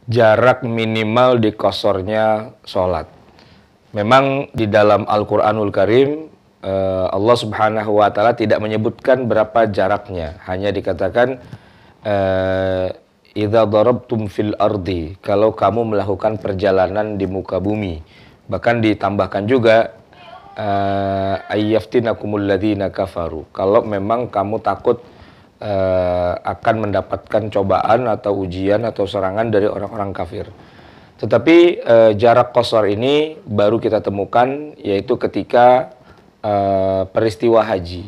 Jarak minimal di kosornya sholat. Memang di dalam Al-Quranul Karim, Allah Subhanahu wa Ta'ala tidak menyebutkan berapa jaraknya, hanya dikatakan idza darabtum fil ardi, kalau kamu melakukan perjalanan di muka bumi. Bahkan ditambahkan juga ayyaftinakumul ladzina kafaru, kalau memang kamu takut akan mendapatkan cobaan atau ujian atau serangan dari orang-orang kafir. Tetapi jarak qasar ini baru kita temukan yaitu ketika peristiwa haji.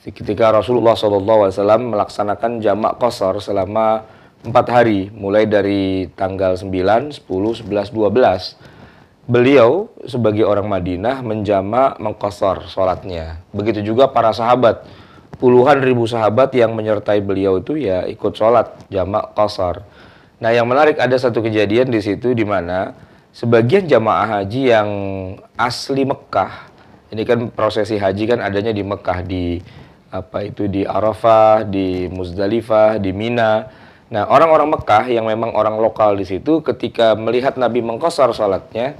Ketika Rasulullah SAW melaksanakan jamak qasar selama 4 hari, mulai dari tanggal 9, 10, 11, 12. Beliau sebagai orang Madinah menjamak mengqasar sholatnya. Begitu juga para sahabat. Puluhan ribu sahabat yang menyertai beliau itu ya ikut sholat jamak qasar. Nah, yang menarik ada satu kejadian di situ di mana sebagian jamaah haji yang asli Mekah, ini kan prosesi haji kan adanya di Mekah, di di Arafah, di Muzdalifah, di Mina. Nah, orang-orang Mekah yang memang orang lokal di situ ketika melihat Nabi mengqasar sholatnya,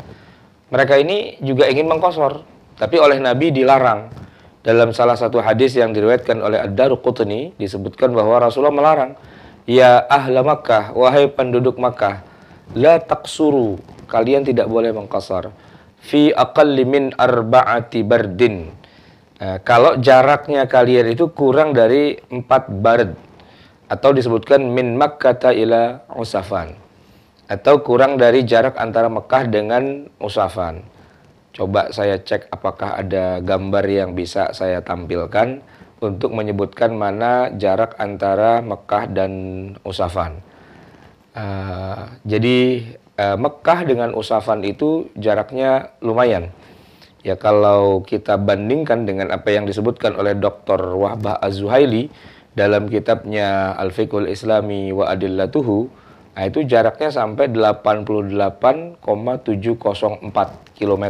mereka ini juga ingin mengqasar, tapi oleh Nabi dilarang. Dalam salah satu hadis yang diriwayatkan oleh Ad-Daruqutni disebutkan bahwa Rasulullah melarang, ya ahla Makkah, wahai penduduk Makkah, la taqsuru, kalian tidak boleh mengqasar fi aqalli min arba'ati bardin. Kalau jaraknya kalian itu kurang dari 4 bard, atau disebutkan min Makkata ila Usafan, atau kurang dari jarak antara Mekah dengan Usafan. Coba saya cek apakah ada gambar yang bisa saya tampilkan untuk menyebutkan mana jarak antara Mekah dan Usafan. Jadi Mekah dengan Usafan itu jaraknya lumayan. Ya, kalau kita bandingkan dengan apa yang disebutkan oleh Dr. Wahbah Az-Zuhaili dalam kitabnya Al-Fiqhul Islami wa Adillatuhu, nah itu jaraknya sampai 88,704 km.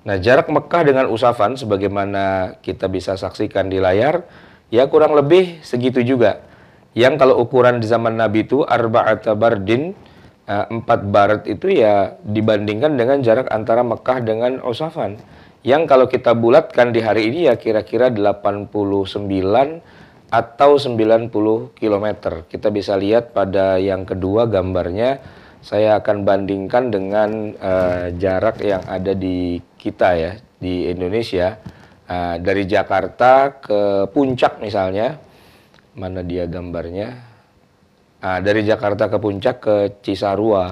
Nah, jarak Mekah dengan Usafan sebagaimana kita bisa saksikan di layar, ya kurang lebih segitu juga. Yang kalau ukuran di zaman Nabi itu arba'ata bardin, 4 barat itu ya dibandingkan dengan jarak antara Mekah dengan Usafan. Yang kalau kita bulatkan di hari ini ya kira-kira 89 atau 90 km. Kita bisa lihat pada yang kedua gambarnya. Saya akan bandingkan dengan jarak yang ada di kita ya, di Indonesia. Dari Jakarta ke Puncak misalnya. Mana dia gambarnya? Dari Jakarta ke Puncak ke Cisarua,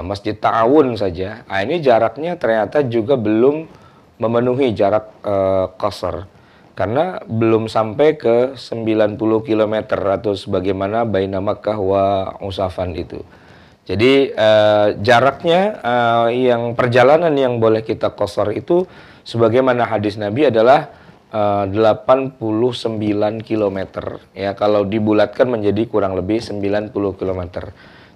Masjid Ta'awun saja. Ini jaraknya ternyata juga belum memenuhi jarak qasar. Karena belum sampai ke 90 km atau sebagaimana baina Makkah wa Usafan itu. Jadi jaraknya yang perjalanan yang boleh kita qasar itu sebagaimana hadis Nabi adalah 89 km. Ya, kalau dibulatkan menjadi kurang lebih 90 km.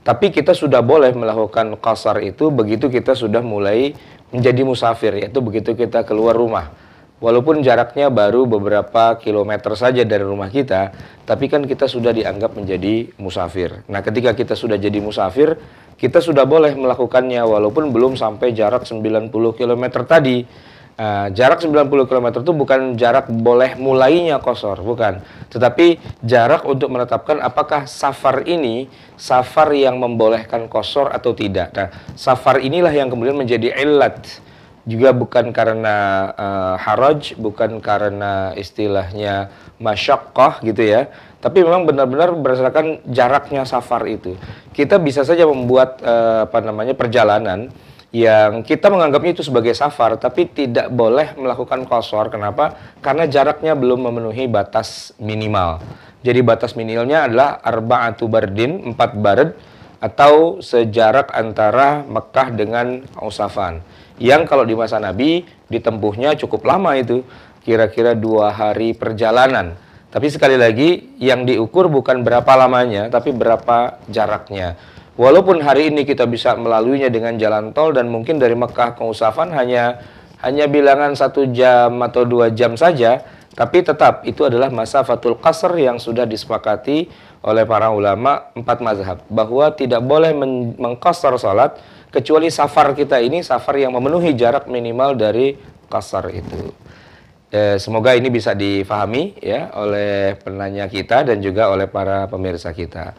Tapi kita sudah boleh melakukan qasar itu begitu kita sudah mulai menjadi musafir, yaitu begitu kita keluar rumah. Walaupun jaraknya baru beberapa kilometer saja dari rumah kita, tapi kan kita sudah dianggap menjadi musafir. Nah, ketika kita sudah jadi musafir, kita sudah boleh melakukannya walaupun belum sampai jarak 90 km tadi. Jarak 90 km itu bukan jarak boleh mulainya qasar, bukan. Tetapi jarak untuk menetapkan apakah safar ini safar yang membolehkan qasar atau tidak. Nah, safar inilah yang kemudian menjadi illat. Juga bukan karena haraj, bukan karena istilahnya masyaqqah gitu ya. Tapi memang benar-benar berdasarkan jaraknya safar itu. Kita bisa saja membuat perjalanan yang kita menganggapnya itu sebagai safar, tapi tidak boleh melakukan qasar. Kenapa? Karena jaraknya belum memenuhi batas minimal. Jadi batas minimalnya adalah arba'atu bardin, 4 barad, atau sejarak antara Mekah dengan Usafan. Yang kalau di masa Nabi ditempuhnya cukup lama itu, kira-kira 2 hari perjalanan. Tapi sekali lagi yang diukur bukan berapa lamanya, tapi berapa jaraknya. Walaupun hari ini kita bisa melaluinya dengan jalan tol dan mungkin dari Mekah ke Usafan hanya bilangan 1 jam atau 2 jam saja, Tapi tetap itu adalah masafatul qasr yang sudah disepakati oleh para ulama 4 mazhab, bahwa tidak boleh mengqasar salat kecuali safar kita ini safar yang memenuhi jarak minimal dari qasar itu. Semoga ini bisa difahami ya oleh penanya kita dan juga oleh para pemirsa kita.